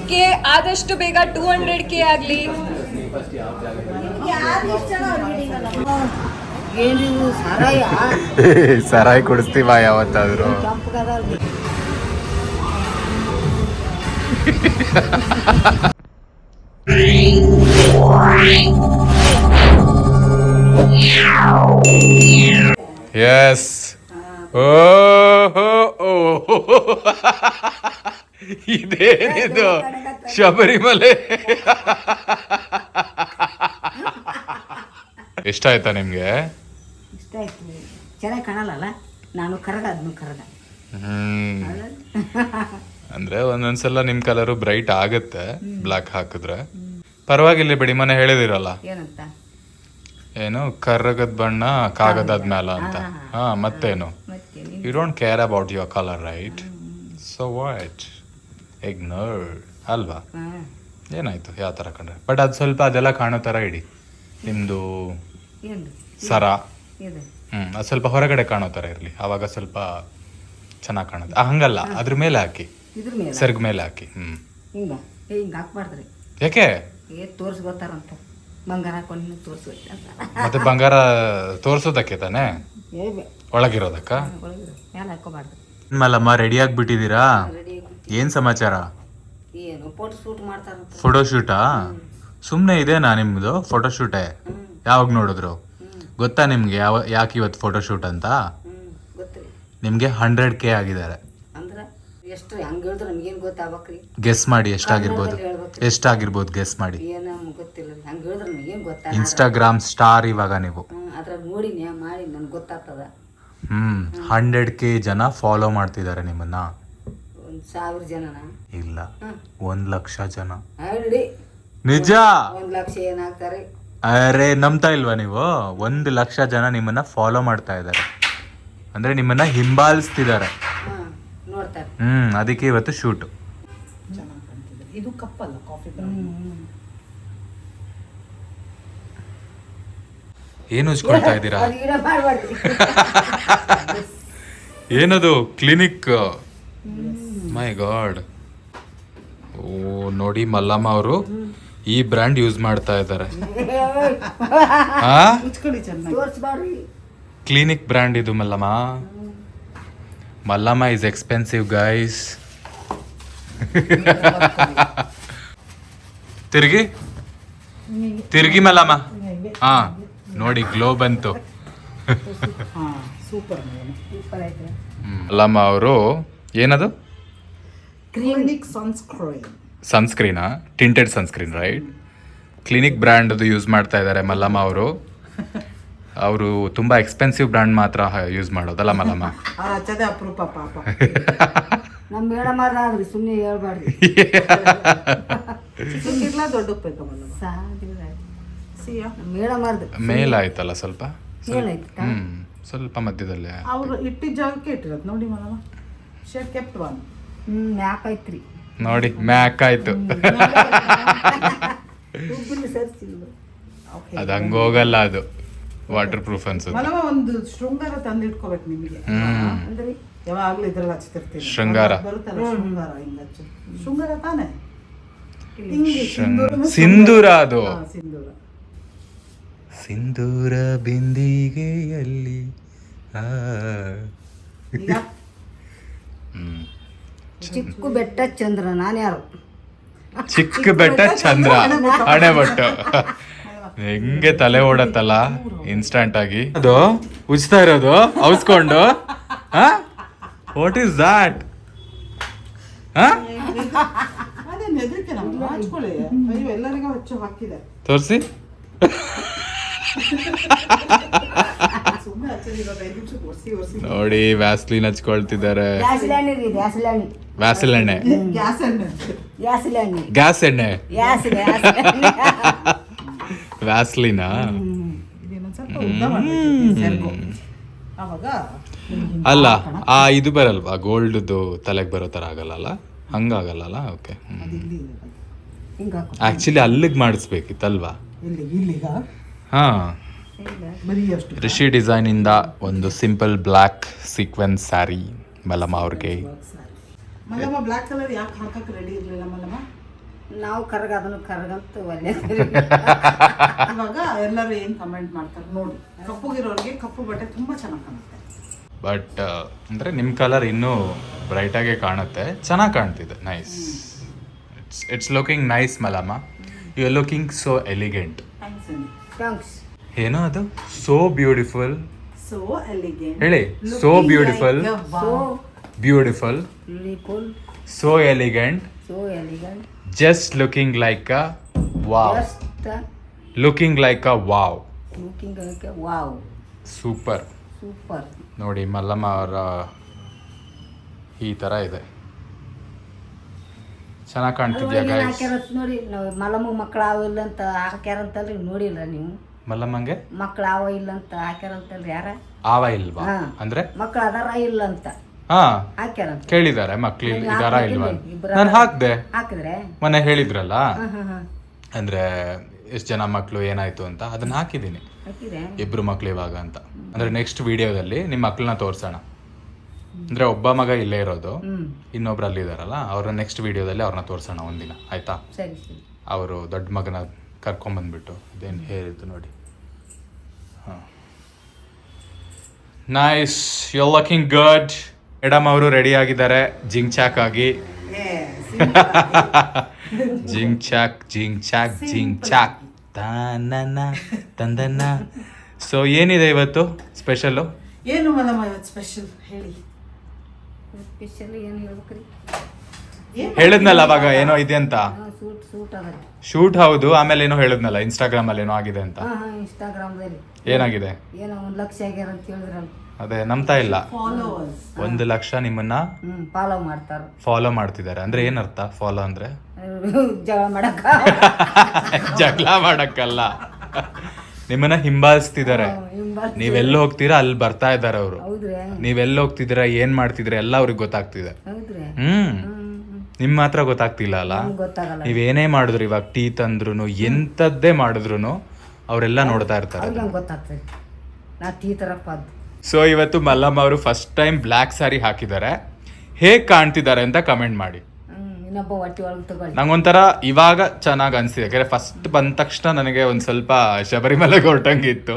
100K ಆದಷ್ಟು ಬೇಗ 200K ಆಗಲಿ. ಸರಾಯಿ ಕುಡಿಸ್ತೀವ ಯಾವತ್ತಾದ್ರು. ಎಸ್ ಇದೇನಿದು ಶಬರಿಮಲೆ. ಎಷ್ಟಾಯ್ತಾ ನಿಮ್ಗೆ? ಇಷ್ಟ ಆಯ್ತು, ಚೆನ್ನಾಗಿ ಕಾಣಲ್ಲ. ನಾನು ಕರಗ ಅದನ್ನು ಕರಗ. ಅಂದ್ರೆ ಒಂದೊಂದ್ಸಲ ನಿಮ್ ಕಲರು ಬ್ರೈಟ್ ಆಗತ್ತೆ ಬ್ಲಾಕ್ ಹಾಕಿದ್ರೆ. ಪರವಾಗಿಲ್ಲ ಬಿಡಿ, ಮನೆ ಹೇಳಿದಿರಲ್ಲ ಏನಂತ, ಏನು ಕರ್ರಗದ ಬಣ್ಣ ಕಾಗದದ ಮ್ಯಾಲ ಅಂತ. ಹಾ ಮತ್ತೇನು, you don't care about your colour right, so what ignore ಅಲ್ವಾ? ಏನಾಯ್ತು ಯಾವ ತರ ಕಂಡ್ರೆ, ಬಟ್ ಅದು ಸ್ವಲ್ಪ ಅದೆಲ್ಲ ಕಾಣೋ ತರ ಇಡಿ ನಿಮ್ದು ಸರ. ಅದು ಸ್ವಲ್ಪ ಹೊರಗಡೆ ಕಾಣೋ ತರ ಇರ್ಲಿ, ಅವಾಗ ಸ್ವಲ್ಪ ಚೆನ್ನಾಗಿ ಕಾಣುತ್ತೆ. ಹಂಗಲ್ಲ, ಅದ್ರ ಮೇಲೆ ಹಾಕಿ, ಸೆರ್ಗ್ ಮೇಲೆ ಹಾಕಿ. ಹಿಂಗ ಹಾಕ್ಬಾರ್ದ್ರಿ. ಯಾಕೆ? ತೋರ್ಸ್ಕೊತಾರಂತ, ಬಂಗಾರ ಹಾಕೊಂಡು ತೋರ್ಸ್ಕೊತ. ಮತ್ತೆ ಬಂಗಾರ ತೋರ್ಸೋದಕ್ಕೆ ತಾನೆ, ಒಳಗಿರೋದಕ್ಕ. ಮೇಲೆ ಹಾಕೋಬಾರ್ದು. ಮಲ್ಲಮ್ಮ ರೆಡಿ ಆಗ್ಬಿಟ್ಟಿದ್ದೀರಾ? ಏನ್ ಸಮಾಚಾರ? ಏನು ಫೋಟೋ ಶೂಟ್ ಮಾಡ್ತಾರ. ಫೋಟೋ ಶೂಟಾ? ಸುಮ್ಮನೆ ಇದೆನಾ ನಿಮ್ದು ಫೋಟೋ ಶೂಟೇ? ಯಾವಾಗ ನೋಡಿದ್ರು? ಗೊತ್ತಾ ನಿಮ್ಗೆ ಯಾಕೆ ಇವತ್ತು ಫೋಟೋ ಶೂಟ್ ಅಂತ? ಗೊತ್ತ್ರಿ. ನಿಮ್ಗೆ 100K ಆಗಿದ್ದಾರೆ. ಅಂದ್ರೆ ಎಷ್ಟು ಹಂಗ ಹೇಳಿದ್ರೆ ನಮ್ಗೇನು ಗೊತ್ತಾಗ್ಬೇಕ್ರಿ? ಗೆಸ್ ಮಾಡಿ ಎಷ್ಟಾಗಿರ್ಬೋದು, ಎಷ್ಟಾಗಿರ್ಬೋದು ಗೆಸ್ ಮಾಡಿ. ಏನು ಗೊತ್ತಿಲ್ಲ, ಹಂಗ ಹೇಳಿದ್ರೆ ನಮಗೇನು ಗೊತ್ತಾಗ. ಇನ್ಸ್ಟಾಗ್ರಾಮ್ ಸ್ಟಾರ್ ಇವಾಗ ನೀವು. ಅದ್ರಾಗ ನೋಡಿ ಮಾಡಿ ನನ್ಗೆ ಗೊತ್ತಾಗ್ತದ. 100K ಜನ ಫಾಲೋ ಮಾಡ್ತಿದ್ದಾರೆ ನಿಮ್ಮನ್ನ. 1000 ಜನನ? ಇಲ್ಲ, 1,00,000 ಜನ. ನಿಜ? ನಿಜ? 1,00,000 ಏನಾಗ್ತಾರೆ? ಅರೆ ನಂಬ್ತಾ ಇಲ್ವಾ ನೀವು? 1,00,000 ಜನ ನಿಮ್ಮನ್ನ ಫಾಲೋ ಮಾಡ್ತಾ ಇದ್ದಾರೆ, ಅಂದ್ರೆ ನಿಮ್ಮನ್ನ ಹಿಂಬಾಲಿಸ್ತಿದ್ದಾರೆ. ನೋಡ್ತಾರೆ. ಅದಕ್ಕೆ ಇವತ್ತು ಶೂಟ್. ಇದು ಕಪ್ಪಲ್ಲ, ಕಾಫಿ. ಏನು ಉಜ್ಕೊಳ್ತಾ ಇದ್ದೀರಾ? ಏನದು ಕ್ಲಿನಿಕ್? ಮೈ ಗಾಡ್. ಓ ನೋಡಿ, ಮಲ್ಲಮ್ಮ ಅವರು ಈ ಬ್ರ್ಯಾಂಡ್ ಯೂಸ್ ಮಾಡ್ತಾ ಇದ್ದಾರೆ. ಕ್ಲಿನಿಕ್ ಬ್ರ್ಯಾಂಡ್ ಇದು Mallamma. Mallamma is expensive guys. ತಿರ್ಗಿ ತಿರ್ಗಿ ಮಲ್ಲಮ್ಮ. ಹಾ ನೋಡಿ, ಗ್ಲೋ ಬಂತು. ಮಲ್ಲಮ್ಮ ಅವರು ಏನದು? Clinique sunscreen. ಸನ್ಸ್ಕ್ರೀನಾ? Tinted sunscreen right? Clinique brand ಅದು ಯೂಸ್ ಮಾಡ್ತಾ ಇದ್ದಾರೆ ಮಲ್ಲಮ್ಮ ಅವರು. ಅವರು ತುಂಬಾ ಎಕ್ಸ್ಪೆನ್ಸಿವ್ ಬ್ರ್ಯಾಂಡ್ ಮಾತ್ರ ಯೂಸ್ ಮಾಡೋದಲ್ಲ ಮಲ್ಲಮ್ಮ. ಅಪರೂಪ ಪಾಪ. ನಮ್ಮ ಮೇಡಮ್ ಆದ್ರಿ, ಸುಮ್ಮನೆ ಹೇಳ್ಬಾರ್ದು. ದೊಡ್ಡ ಮೇಲಾಯ್ತಲ್ಲ ಸ್ವಲ್ಪ, ಸ್ವಲ್ಪ ಮಧ್ಯದಲ್ಲೇ ಅವ್ರು ಇಟ್ಟಿದ್ದ ಜಾಗಕ್ಕೆ ಇಟ್ಟಿರೋದು ನೋಡಿ Mallamma. Shape kept one. MAC ಐತ್ರಿ ನೋಡಿ, ಮ್ಯಾಕ್ ಆಯ್ತು. ಅದು ಹಂಗೋಗಲ್ಲ, ಅದು ವಾಟರ್ ಪ್ರೂಫ್ ಅನ್ಸುತ್ತೆ. ಮಲ್ಲಮ್ಮ ಒಂದು ಶೃಂಗಾರ ತಂದು ಇಟ್ಕೋಬೇಕು ನಿಮಗೆ. ಯಾವಾಗ್ಲೂ ಇದ್ರಲ್ಲಿ ಹಚ್ತಿರ್ತೀವಿ ಶೃಂಗಾರ. ಬರುತ್ತಲ್ಲ ಶೃಂಗಾರ, ಹಿಂಗ ಹಚ್ಚು. ಶೃಂಗಾರ ತಾನೆ? ಸಿಂಧೂರ. ಅದು ಸಿಂಧೂರ. ಸಿಂಧೂರ ಬಿಂದಿಗೆಯಲ್ಲಿ. ಚಿಕ್ಕ ಬೆಟ್ಟ ಚಂದ್ರ. ನಾನು ಯಾರು? ಚಿಕ್ಕ ಬೆಟ್ಟ ಚಂದ್ರ, ಹಣೆ ಬಟ್ಟು. ಹೆಂಗೆ ತಲೆ ಓಡತ್ತಲ್ಲ ಇನ್ಸ್ಟಂಟ್ ಆಗಿ. ಅದು ಉಜ್ತಾ ಇರೋದು ಔಸ್ಕೊಂಡು. ವಾಟ್ ಈಸ್ ದಾಟ್? ಅದೇನು ಹೆದರಿಕೆ ನಮ್ಗೆ, ಹಚ್ಕೊಳ್ಳಿ. ಅಯ್ಯೋ ಎಲ್ಲರಿಗೂ ಹಚ್ಚು ಹಾಕಿದೆ. ತೋರಿಸಿ. ಸುಮ್ಮನೆ ಹಚ್ಚದಿರೋದು 5 ನಿಮಿಷ ಒರ್ಸಿ ನೋಡಿ, ವ್ಯಾಸ್ಲಿನ್ ಹಚ್ಕೊಳ್ತಿದ್ದಾರೆ. ವ್ಯಾಸಲ್ ಎಣ್ಣೆ, ಗ್ಯಾಸ್ ಎಣ್ಣೆ, ಗ್ಯಾಸ್ ಎಣ್ಣೆ, ವ್ಯಾಸ್ಲಿನಾ? ಅವಾಗ ಅಲ್ಲ, ಇದು ಬರಲ್ವಾ ಗೋಲ್ಡ್ದು ತಲೆಗೆ ಬರೋ ತರ ಆಗಲ್ಲ? ಹಂಗಾಗಲ್ಲ. ಓಕೆ. ಆಕ್ಚುಲಿ ಅಲ್ಲಿಗೆ ಮಾಡಿಸ್ಬೇಕಿತ್ತಲ್ವಾ? ಹಾ. ರಿಷಿ ಡಿಸೈನ್ ಇಂದ ಒಂದು simple black sequence sari Mallamma ಅವ್ರಿಗೆ. ಮಲ್ಲಮ್ಮ ಬ್ಲ್ಯಾಕ್ ಕಲರ್ ಯಾಕೆ ಹಾಕಕ್ಕೆ ರೆಡಿ ಇರಲಿಲ್ಲ ಮಲ್ಲಮ್ಮ? ನಾವು ಕರ್ಗ ಅದನ್ನು ಕರ್ಗಂತ ಒಳ್ಳೆ ಇವಾಗ ಎಲ್ಲರೂ ಏನ್ ಕಮೆಂಟ್ ಮಾಡ್ತಾರೆ ನೋಡಿ, ಕಪ್ಪುಗಿರೋರಿಗೆ ಕಪ್ಪು ಬಟ್ಟೆ ತುಂಬಾ ಚೆನ್ನಾಗಿ ಕಾಣುತ್ತೆ. ಬಟ್ ಅಂದರೆ ನಿಮ್ಮ ಕಲರ್ ಇನ್ನೂ ಬ್ರೈಟಾಗೆ ಕಾಣುತ್ತೆ, ಚೆನ್ನಾಗಿ ಕಾಣ್ತಿದೆ. Nice, it's looking nice Malamma. You are looking so elegant. Thanks ಅಂడి. ಥ್ಯಾಂಕ್ಸ್. ಏನೋ ಅದು ಸೋ ಬ್ಯೂಟಿಫುಲ್ ಸೋ ಎಲಿಗೆಂಟ್ ಹೇಳಿ. So beautiful, so beautiful, beautiful, so elegant, so elegant, just looking like a wow, just looking like a wow. Looking like wow. Super. Super. ನೋಡಿ ಮಲ್ಲಮ್ಮ ಅವರ ಈ ಥರ ಇದೆ, ಚೆನ್ನಾಗಿ ಕಾಣ್ತಿದ್ಯಾ ಗೈಸ್? ಹಾಕ್ಯಾರಂತ ನೋಡಿ, ನಾವು ಮಲಮ್ಮ ಮಕ್ಕಳು ಅವ ಇಲ್ಲ ಅಂತ ಹಾಕ್ಯಾರಂತಲ್ರಿ, ನೋಡಿಲ್ಲ ನೀವು? ಮಲ್ಲಮ್ಮಂಗೆ ಮಕ್ಕಳು ಅವ ಇಲ್ಲ ಅಂತ ಹಾಕ್ಯಾರಂತಲ್ರಿ ಯಾರ? ಆವ ಇಲ್ವಾ? ಹಾ. ಅಂದ್ರೆ ಮಕ್ಕಳು ಅದಾರ ಇಲ್ಲ ಅಂತ ಹಾ ಹಾಕ್ಯಾರಂತ. ಕೇಳಿದ್ದಾರೆ ಮಕ್ಳು ನೀವು ಇದಾರ ಇಲ್ವಾ? ಇಬ್ರು ನಾನು ಹಾಕ್ದೆ, ಹಾಕಿದ್ರೆ ಮೊನ್ನೆ ಹೇಳಿದ್ರಲ್ಲ, ಹಾ ಅಂದ್ರೆ ಎಷ್ಟು ಜನ ಮಕ್ಳು ಏನಾಯ್ತು ಅಂತ, ಅದನ್ನ ಹಾಕಿದ್ದೀನಿ. ಹಾಕಿದ್ರೆ 2 ಮಕ್ಳು ಇವಾಗ ಅಂತ. ಅಂದ್ರೆ ನೆಕ್ಸ್ಟ್ ವಿಡಿಯೋದಲ್ಲಿ ನಿಮ್ಮ ಮಕ್ಳನ್ನ ತೋರ್ಸೋಣ. ಅಂದ್ರೆ ಒಬ್ಬ ಮಗ ಇಲ್ಲೇ ಇರೋದು, ಇನ್ನೊಬ್ರು ಅಲ್ಲಿ ಇದಾರಲ್ಲ, ಅವ್ರನ್ನ ನೆಕ್ಸ್ಟ್ ವಿಡಿಯೋದಲ್ಲಿ ಅವ್ರನ್ನ ತೋರ್ಸೋಣ ಒಂದಿನ, ಆಯ್ತಾ? ಸರಿ ಸರಿ. ಅವರು ದೊಡ್ಡ ಮಗನ ಕರ್ಕೊಂಬಂದ್ಬಿಟ್ಟು ಅದೇನು ಹೇಳಿದ್ದು ನೋಡಿ. ಹಾಂ, nice, you looking good. Madam ಅವರು ರೆಡಿ ಆಗಿದ್ದಾರೆ ಜಿಂಗ್ ಚಾಕ್ ಆಗಿ. ಜಿಂಗ್ ಚಾಕ್ ಜಿಂಗ್ ಚಾಕ್ ಜಿಂಗ್ ಚಾಕ್ ತಾನನ ತಂದನ. ಸೊ ಏನಿದೆ ಇವತ್ತು ಸ್ಪೆಷಲ್ಲು? ಏನು ಮಲಮ್ಮ ಇವತ್ತು ಸ್ಪೆಷಲ್ ಹೇಳಿ. ಸ್ಪೆಷಲ್ ಏನು ಹೇಳ್ಬೇಕ್ರಿ? ಹೇಳಿದ್ನಲ್ಲ ಅವಾಗ ಏನೋ ಇದೆ ಅಂತ. ಸೂಟ್ ಸೂಟ್ ಅದ. ಶೂಟ್ ಹೌದು, ಆಮೇಲೆ ಏನೋ ಹೇಳಿದ್ನಲ್ಲ ಇನ್ಸ್ಟಾಗ್ರಾಮ್ ಅಲ್ಲಿ ಏನೋ ಆಗಿದೆ ಅಂತ. ಹಾ ಇನ್ಸ್ಟಾಗ್ರಾಮ್ದಲ್ಲಿ ಏನಾಗಿದೆ? ಏನೋ 1 ಲಕ್ಷ ಆಗ್ಯಾರ ಅಂತ ಹೇಳಿದ್ರಲ್ಲ. ಅದೇ ನಂಬ್ತಾ ಇಲ್ಲ. ಫಾಲೋವರ್ಸ್ 1 ಲಕ್ಷ ನಿಮ್ಮನ್ನ ಫಾಲೋ ಮಾಡ್ತಾರ. ಫಾಲೋ ಮಾಡ್ತಿದ್ದಾರೆ ಅಂದ್ರೆ ಏನರ್ಥ? ಫಾಲೋ ಅಂದ್ರೆ ಜಗಳ ಮಾಡಕ. ಜಗಳ ಮಾಡಕ್ಕಲ್ಲ, ನಿಮ್ಮನ್ನ ಹಿಂಬಾಲಿಸ್ತಿದ್ದಾರೆ. ನೀವೆಲ್ಲ ಹೋಗ್ತೀರಾ ಅಲ್ಲಿ ಬರ್ತಾ ಇದ್ದಾರೆ ಅವರು. ಹೌದ್ರಿ? ನೀವೆಲ್ಲ ಹೋಗ್ತಿದ್ದೀರಾ, ಏನ್ ಮಾಡ್ತಿದ್ದೀರಾ ಎಲ್ಲ ಅವ್ರಿಗೆ ಗೊತ್ತಾಗ್ತಿದೆ. ಹೌದ್ರಿ? ನಿಮ್ ಮಾತ್ರ ಗೊತ್ತಾಗ್ತಿಲ್ಲ ಅಲ್ಲ. ಗೊತ್ತಾಗಲ್ಲ. ನೀವೇನೇ ಮಾಡಿದ್ರು, ಇವಾಗ ಟೀ ತಂದ್ರು ಎಂತದ್ದೇ ಮಾಡಿದ್ರು ಅವರೆಲ್ಲ ನೋಡ್ತಾ ಇರ್ತಾರೆ. ಅವ್ರಿಗೆ ಗೊತ್ತಾಗ್ತದೆ ನಾ ಟೀ ತರಪ್ಪ ಅದು. ಸೊ ಇವತ್ತು ಮಲ್ಲಮ್ಮ ಅವರು ಫಸ್ಟ್ ಟೈಮ್ ಬ್ಲ್ಯಾಕ್ ಸ್ಯಾರಿ ಹಾಕಿದ್ದಾರೆ. ಹೇಗ್ ಕಾಣ್ತಿದ್ದಾರೆ ಅಂತ ಕಮೆಂಟ್ ಮಾಡಿ. ಇನ್ನೊಬ್ಬ ಹೊಟ್ಟಿ ಒಳಗೆ ತಗೊಳ್ಳಿ. ನಂಗೊಂಥರ ಇವಾಗ ಚೆನ್ನಾಗಿ ಅನ್ಸಿದೆ, ಯಾಕಂದ್ರೆ ಫಸ್ಟ್ ಬಂದ ತಕ್ಷಣ ನನಗೆ ಒಂದ್ ಸ್ವಲ್ಪ ಶಬರಿಮಲೆಗೆ ಹೊರಟಂಗಿತ್ತು.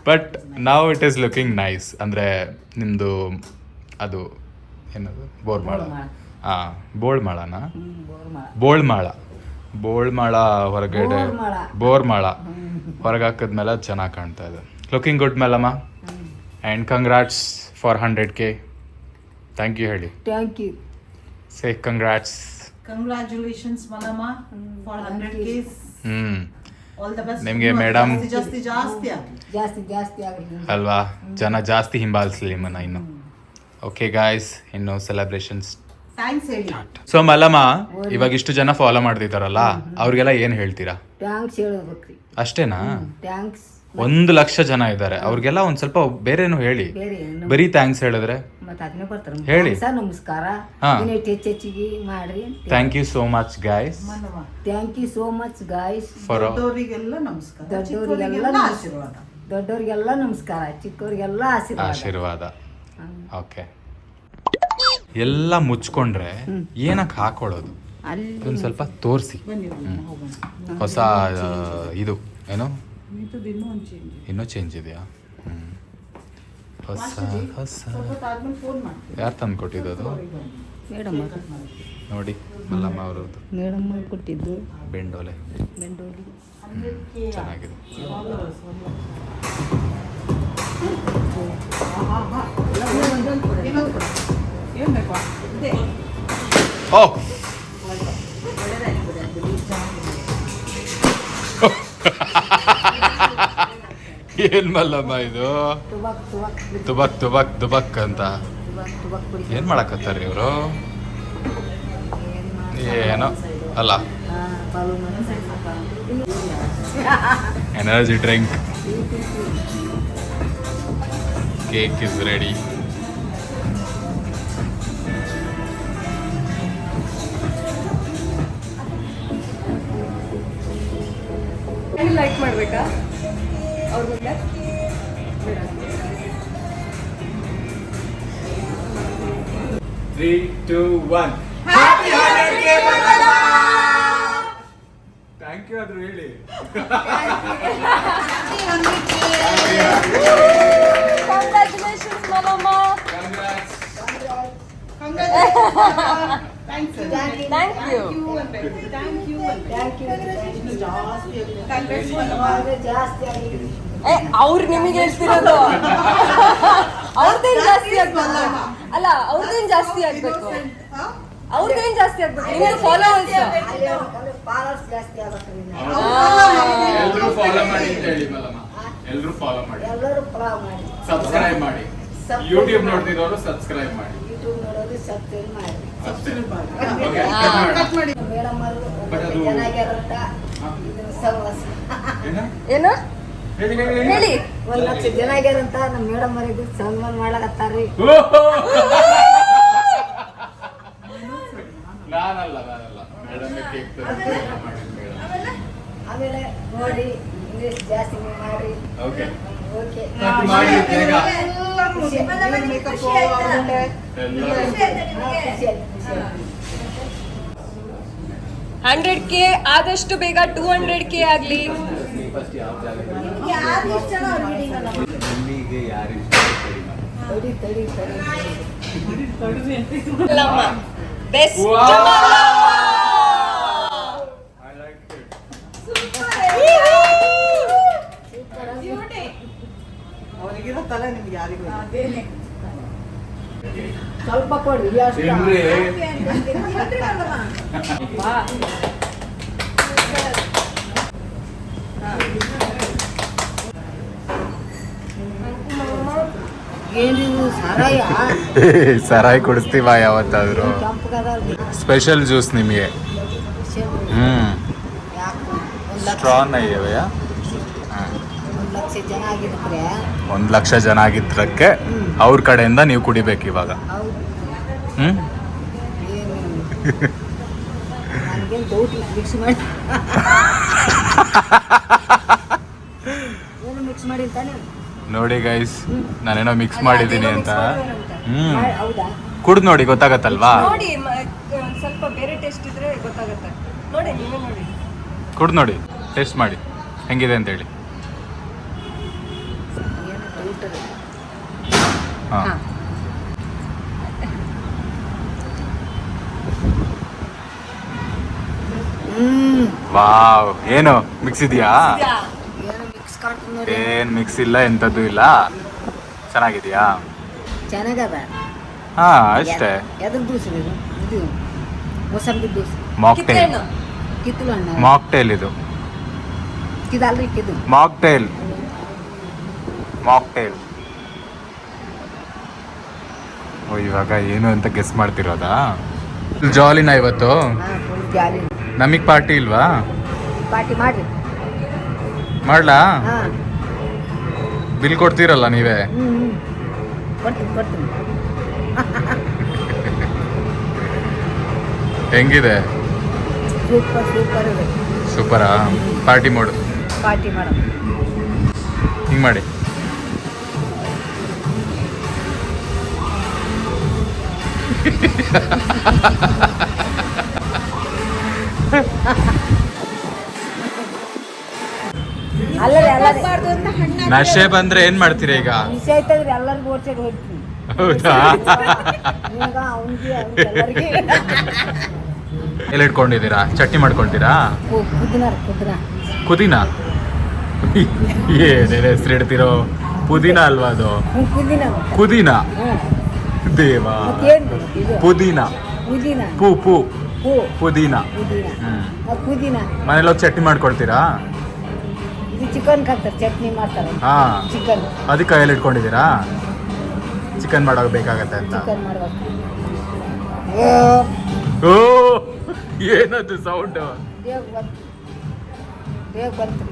ಬಟ್ ನಾವ್ ಇಟ್ ಈಸ್ ಲುಕಿಂಗ್ ನೈಸ್. ಅಂದ್ರೆ ನಿಮ್ದು ಅದು ಏನದು ಬೋರ್ಮಾಳ? ಹಾ, ಬೋಳ್ಮಾಳನಾ? ಬೋಳ್ಮಾಳ. ಬೋಳ್ಮಾಳ ಹೊರಗಡೆ, ಬೋರ್ಮಾಳ ಹೊರಗೆ ಹಾಕಿದ್ಮೇಲೆ ಅದು ಚೆನ್ನಾಗಿ ಕಾಣ್ತಾ ಇದೆ. Looking good Mallamma. And congrats for 100K. Thank you ಹೇಳಿ. Thank you. Say congrats. Congratulations Malamma for 100K. All the best. ನಿಮಗೆ ಮೇಡಮ್ ಜಾಸ್ತಿ ಜಾಸ್ತಿ ಆಗಲಿ. ಜಾಸ್ತಿ ಜಾಸ್ತಿ ಆಗಲಿ ಅಲ್ವಾ? ಜನ ಜಾಸ್ತಿ ಹಿಂಬಾಲಿಸ್ಲಿ ನಿಮ್ಮನ್ನ ಇನ್ನು. ಓಕೆ ಗಾಯ್ಸ್, ಇನ್ನು ಸೆಲೆಬ್ರೇಷನ್ಸ್. ಥ್ಯಾಂಕ್ಸ್ ಹೇಳಿ. ಸೊ ಮಲ್ಲಮ್ಮ, ಇವಾಗ ಇಷ್ಟು ಜನ ಫಾಲೋ ಮಾಡ್ತಿದ್ದಾರಲ್ಲ, ಅವ್ರಿಗೆಲ್ಲ ಏನ್ ಹೇಳ್ತೀರಾ? ಥ್ಯಾಂಕ್ಸ್ ಹೇಳ್ಬೇಕ್ರಿ. ಅಷ್ಟೇನಾ? ಥ್ಯಾಂಕ್ಸ್. 1 ಲಕ್ಷ ಜನ ಇದ್ದಾರೆ, ಅವ್ರಿಗೆಲ್ಲ ಒಂದ್ ಸ್ವಲ್ಪ ಬೇರೆನು ಹೇಳಿ. ಬೇರೆ ಬರೀ ಥ್ಯಾಂಕ್ಸ್ ಹೇಳಿದ್ರೆ ಮತ್ತೆ ಅದನ್ನೇ ಬರ್ತಾರೆ. ಹೇಳಿ. ಸರ್ ನಮಸ್ಕಾರ, ಹಾ. ಹೆಚ್ಚೆಚ್ಚಿಗೆ ಮಾಡ್ರಿ. Thank you so much guys. Malamma thank you so much guys. For ದೊಡ್ಡವರಿಗೆಲ್ಲ ನಮಸ್ಕಾರ, ದೊಡ್ಡವರಿಗೆಲ್ಲ ಚಿಕ್ಕವರಿಗೆಲ್ಲ ಆಶೀರ್ವಾದ. ದೊಡ್ಡವರಿಗೆಲ್ಲ ನಮಸ್ಕಾರ, ಚಿಕ್ಕವರಿಗೆಲ್ಲ ಆಶೀರ್ವಾದ. ಓಕೆ, ಎಲ್ಲ ಮುಚ್ಕೊಂಡ್ರೆ ಏನಕ್ಕೆ ಹಾಕೊಳ್ಳೋದು? ಅಲ್ಲಿ ಒಂದ್ ಸ್ವಲ್ಪ ತೋರಿಸಿ. ಬನ್ನಿ ಹೋಗೋಣ. ಹೊಸ ಇದು ಏನೋ ಮಿತುದು ಇನ್ನೂ ಒಂದು ಚೇಂಜ್. ಇನ್ನೂ ಚೇಂಜ್ ಇದೆಯಾ? ಹೊಸ ಹೊಸ ಸ್ವಲ್ಪ ಆದ್ಮೇಲೆ ಫೋನ್ ಮಾಡ್ತೀನಿ. ಯಾರು ತಂದು ಕೊಟ್ಟಿದ್ದು ಅದು? ಮೇಡಮ್ ನೋಡಿ ಮಲ್ಲಮ್ಮ ಅವರದ್ದು ಮೇಡಮ್ ಕೊಟ್ಟಿದ್ದು ಬೆಂಡೋಲೆ. ಬೆಂಡೋಲಿ. ಚೆನ್ನಾಗಿದೆ. ಏನ್ ಬೇಕು? ಓ ಏನ್ ಮಲ್ಲಮ್ಮ ಇದು? ತುಬಕ್ ತುಬಕ್ ತುಬಕ್ ತುಬಕ್ ತುಬಕ್ ಅಂತ ತುಬಕ್ ತುಬಕ್ ಕುಡಿ. ಏನ್ ಮಾಡಕತ್ತಾರ ಇವರು? ಏನೋ ಅಲ್ಲ, energy drink. Cake is ready. Like ಮಾಡ್ಬೇಕಾ ಅವ್ರ ಮುಂದೆ? 3, 2, 1. Happy 100K Mallamma! ಯು ಆದ್ರೂ ಹೇಳಿ. ಕಂಗ್ರ್ಯಾಚುಲೇಷನ್ಸ್ ಮಲಮ್ಮ. Thank you. ಅವ್ರು ನಿಮಗೆ ಹೇಳ್ತಿರೋದು ಅವ್ರದ್ದೇನ್ ಜಾಸ್ತಿ ಆಗ್ಬೇಕು ಅಲ್ಲ, ಅವ್ರದ್ದೇನ್ ಜಾಸ್ತಿ ಆಗ್ಬೇಕು, ಅವ್ರದ್ದೇನ್ ಜಾಸ್ತಿ ಆಗ್ಬೇಕು, ನಿಮ್ಗೆ ಫಾಲೋವರ್ಸ್ ಜಾಸ್ತಿ ಆಗ್ಬೇಕು. ಎಲ್ಲರೂ ಫಾಲೋ ಮಾಡಿ ಅಂತ ಹೇಳಿ ಮಲ್ಲಮ್ಮ. ಎಲ್ಲರೂ ಫಾಲೋ ಮಾಡಿ, ಎಲ್ಲರೂ ಫಾಲೋ ಮಾಡಿ, ಸಬ್ಸ್ಕ್ರೈಬ್ ಮಾಡಿ. ಯೂಟ್ಯೂಬ್ ನೋಡ್ತಿರೋರು ಸಬ್ಸ್ಕ್ರೈಬ್ ಮಾಡಿ. ಯೂಟ್ಯೂಬ್ ನೋಡೋದು ಸಬ್ಸ್ಕ್ರೈಬ್ ಮಾಡಿ. ಅಷ್ಟೇ. ಮೇಡಮ್ ಅವರು But ಅದು- ಚೆನ್ನಾಗಿರುತ್ತ ಸಹವಾಸ. ಏನು ಹೇಳಿ ಹೇಳಿ. 1 ಲಕ್ಷ ಜನ ಆಗ್ಯಾರಂತ ನಮ್ಮ ಮೇಡಮ್ ಅವರಿಗೆ ಸನ್ಮಾನ ಮಾಡಕತ್ತಾರ್ರಿ. ನಾನಲ್ಲ ಮೇಡಮ್ ಕೇಕ್ ಆಮೇಲೆ ನೋಡಿ ಇಂಗ್ಲೀಷ್ ಜಾಸ್ತಿ ಮಾಡಿ. ಓಕೆ ಓಕೆ ಮಾಡಿ ಬೇಗ. ಖುಷಿ ಆಯ್ತಾ? ಎಲ್ಲರೂ ಖುಷಿ ಆಯ್ತು. 100K ಆದಷ್ಟು ಬೇಗ 200K ಆಗ್ಲಿ. ಫಸ್ಟ್ ಯಾವ ಜಾಗ ತಡಿ ತಡಿ ತಡಿ ಮಲ್ಲಮ್ಮ ಬೆಸ್ಟ್. ಅವರಿಗಿರೋ ತಲೆ ನಿಮ್ಗೆ ಯಾರಿಗೂ ಇಲ್ಲ. ಸ್ವಲ್ಪ ಕೊಡಿ ಅಷ್ಟು. ಏನಿವು ಸರಾಯ ಸರಾಯಿ ಕುಡಿಸ್ತೀವ ಯಾವತ್ತಾದ್ರು. ಕೆಂಪಗದವ್ರಿಗೆ ಸ್ಪೆಷಲ್ ಜ್ಯೂಸ್ ನಿಮಗೆ. ಸ್ಟ್ರಾನ್ ಅಯ್ಯವಯ್ಯ. 1 ಲಕ್ಷ ಜನ ಆಗಿದ್ರೆ 1 ಲಕ್ಷ ಜನ ಆಗಿದ್ದಕ್ಕೆ ಅವ್ರ ಕಡೆಯಿಂದ ನೀವು ಕುಡಿಬೇಕು ಇವಾಗ. ಹೌದು. ಹ್ಮ್ ಏನು ನನಗೇನು ಡೌಟ್ ಮಿಕ್ಸ್ ಮಾಡಿ ಏನು ಮಿಕ್ಸ್ ಮಾಡಿ ತಾನೆ. ನೋಡಿ ಗೈಸ್, ನಾನೇನೋ ಮಿಕ್ಸ್ ಮಾಡಿದ್ದೀನಿ ಅಂತ. ಹೌದಾ? ಕುಡ್ದು ನೋಡಿ ಗೊತ್ತಾಗತ್ತಲ್ವಾ. ನೋಡಿ ಸ್ವಲ್ಪ ಬೇರೆ ಟೇಸ್ಟ್ ಇದ್ರೆ ಗೊತ್ತಾಗುತ್ತೆ. ನೋಡಿ ನೀವೇ ನೋಡಿ. ಕುಡ್ದು ನೋಡಿ, ಟೇಸ್ಟ್ ಮಾಡಿ ಹೆಂಗಿದೆ ಅಂತೇಳಿ. ಏನು ಡೌಟ್ ಇದೆ. ಹಾಂ ಹಾ. ವಾವ್, ಏನು ಮಿಕ್ಸ್ ಇದೆಯಾ? ಏನು ಮಿಕ್ಸ್ ಕಾಣ್ತದೆ ನೋಡಿ. ಏನ್ ಮಿಕ್ಸ್ ಇಲ್ಲ, ಎಂಥದ್ದು ಇಲ್ಲ. ಚೆನ್ನಾಗಿದೆಯಾ? ಚೆನ್ನಾಗದ. ಹಾ ಅಷ್ಟೇ. ಎದ್ರ ಜ್ಯೂಸ್ ಇದು? ಇದು ಮೊಸಂಬಿ ಜ್ಯೂಸ್. ಮಾಕ್ಟೇಲ್. ಕಿತ್ತಳೆಹಣ್ಣು. ಕಿತ್ತಲು ಹಣ್ಣು. ಮಾಕ್ಟೇಲ್ ಇದು. ಇದಲ್ರಿ ಇದು. ಮಾಕ್ಟೇಲ್. ಮಾಕ್ಟೇಲ್. ಓ, ಇವಾಗ ಏನು ಅಂತ ಗೆಸ್ ಮಾಡ್ತಿರೋದಾ? ಜಾಲಿನ ಇವತ್ತು. ಹಾಂ, ಫುಲ್ ಜಾಲಿ. ನಮಗ್ ಪಾರ್ಟಿ ಇಲ್ವಾ? ಪಾರ್ಟಿ ಮಾಡ್ರಿ. ಮಾಡ್ಲಾ? ಹಾಂ. ಬಿಲ್ ಕೊಡ್ತೀರಲ್ಲ ನೀವೇ. ಕೊಡ್ತೀನಿ ಕೊಡ್ತೀನಿ. ಹೆಂಗಿದೆ? ಸೂಪರ್ ಸೂಪರ್ ಇದೆ. ಸೂಪರಾ? ಪಾರ್ಟಿ ಮಾಡು. ಪಾರ್ಟಿ ಮಾಡೋಣ. ಹಿಂಗ್ ಮಾಡಿ. ಅಲ್ಲರಿ ಅಲ್ಲರಿ ನಶೆ ಬಂದ್ರೆ ಏನ್ ಮಾಡ್ತೀರಾ ಈಗ? ವಿಷಯ ಆಯ್ತಂದ್ರೆ ಎಲ್ಲರಿಗೂ ಓಡ್ಸಕ್ಕೆ ಹೋಗ್ತೀನಿ. ಹೌದಾ? ಇವಾಗ ಅವ್ನಿಗೆ ಎಲ್ಲರಿಗೆ ಎಲ್ಲಿ ಇಟ್ಕೊಂಡಿದ್ದೀರಾ? ಚಟ್ನಿ ಮಾಡ್ಕೊಳ್ತೀರಾ? ಕುದಿನ ಕುದಿನ ಪುದೀನ? ಏನೇನು ಹೆಸರು ಇಡ್ತಿರೋ? ಪುದೀನ ಅಲ್ವಾ ಅದು? ಕುದಿನ. ಕುದೀನ? ಹ್ಞೂ. ದೇವಾ. ಮತ್ತೇನು ಇದು? ಪುದೀನ. ಕುದಿನ. ಪೂ ಪೂ ಹೂ. ಪುದೀನ. ಕುದಿನ. ಹ್ಮ್. ಕುದಿನ. ಮನೇಲಿ ಹೋಗಿ ಚಟ್ನಿ ಮಾಡ್ಕೊಳ್ತೀರಾ? ಇದು ಚಿಕನ್ ಹಾಕ್ತಾರೆ, ಚಟ್ನಿ ಮಾಡ್ತಾರೆ. ಹಾ. ಚಿಕನ್ ಅದಕ್ಕೆ ಕೈಯಲ್ಲಿ ಇಟ್ಕೊಂಡಿದ್ದೀರಾ? ಚಿಕನ್ ಮಾಡೋಕೆ ಬೇಕಾಗತ್ತೆ ಅಂತ. ಚಿಕನ್ ಮಾಡ್ಬೇಕು. ಓ, ಏನದು ಸೌಂಡ್? ಬೇಗ ಬಂತು, ಬೇಗ ಬಂತು.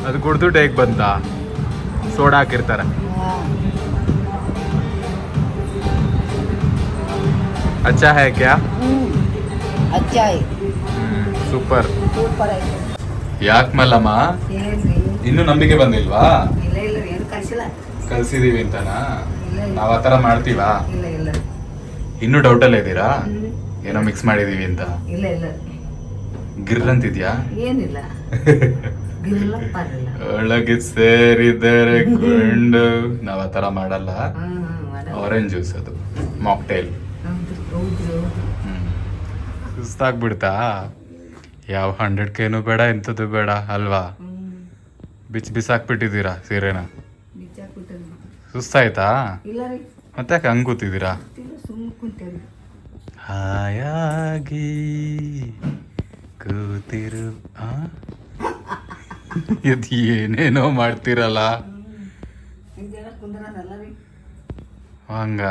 ಅದು ಕುಡ್ದು ಟೇಕ್ ಬಂತ? ಸೋಡಾ ಹಾಕಿರ್ತಾರೆ. ಹಾಂ. ಅಚ್ಚಾ ಹೈ ಕ್ಯಾ? ಅಚ್ಚಾ ಸೂಪರ್. ಸೂಪರ್ ಆಯ್ತು. ಯಾಕೆ ಮಲ್ಲಮ್ಮ? ಏನ್ರಿ? ಇನ್ನೂ ನಂಬಿಕೆ ಬಂದಿಲ್ವಾ? ಇಲ್ಲ ಇಲ್ಲ ಏನು ಕಳಿಸಿಲ್ಲ. ಕಲ್ಸಿದೀವಿ ಅಂತನಾ? ಇಲ್ಲ ಇಲ್ಲ. ನಾವ್ ಆತರ ಮಾಡ್ತೀವಾ? ಇಲ್ಲ ಇಲ್ಲ. ಇನ್ನೂ ಡೌಟಲ್ಲೇ ಇದ್ದೀರಾ? ಏನೋ ಮಿಕ್ಸ್ ಮಾಡಿದೀವಿ ಅಂತ. ಇಲ್ಲ ಇಲ್ಲ. ಗಿರ್ ಅಂತಿದ್ಯಾ? ಏನಿಲ್ಲ ಗಿರ್ಲಪ್ಪಾರಿಲ್ಲ. ಒಳಗೆ ಸೇರಿದರೆ ಗುಂಡು. ನಾವ್ ಆ ಥರ ಮಾಡಲ್ಲ. ಆರೆಂಜ್ ಜ್ಯೂಸ್ ಅದು, ಮಾಕ್ಟೇಲ್. ಸುಸ್ತಾಗ್ಬಿಡ್ತಾ? ಯಾವ 100Kನೂ ಬೇಡ, ಎಂಥದ್ದು ಬೇಡ ಅಲ್ವಾ? ಬಿಸಾಕ್ಬಿಟ್ಟಿದ್ದೀರಾ ಸೀರೆನ? ಸುಸ್ತಾಯ್ತಾ? ಇಲ್ಲ ರೀ, ಮತ್ತೆ ಯಾಕೆ ಹಂಗ್ ಕೂತಿದ್ದೀರಾ? ಸುಮ್ಮನೆ ಕುಂತೇವ್ರಿ. ಹಾಯಾಗಿ ಕೂತಿರು. ಇದು ಏನೇನೋ ಮಾಡ್ತಿರಲ್ಲ. ಹಿಂಗೆಲ್ಲ ಕುಂದ್ರದಲ್ಲ ರೀ. ಹಂಗ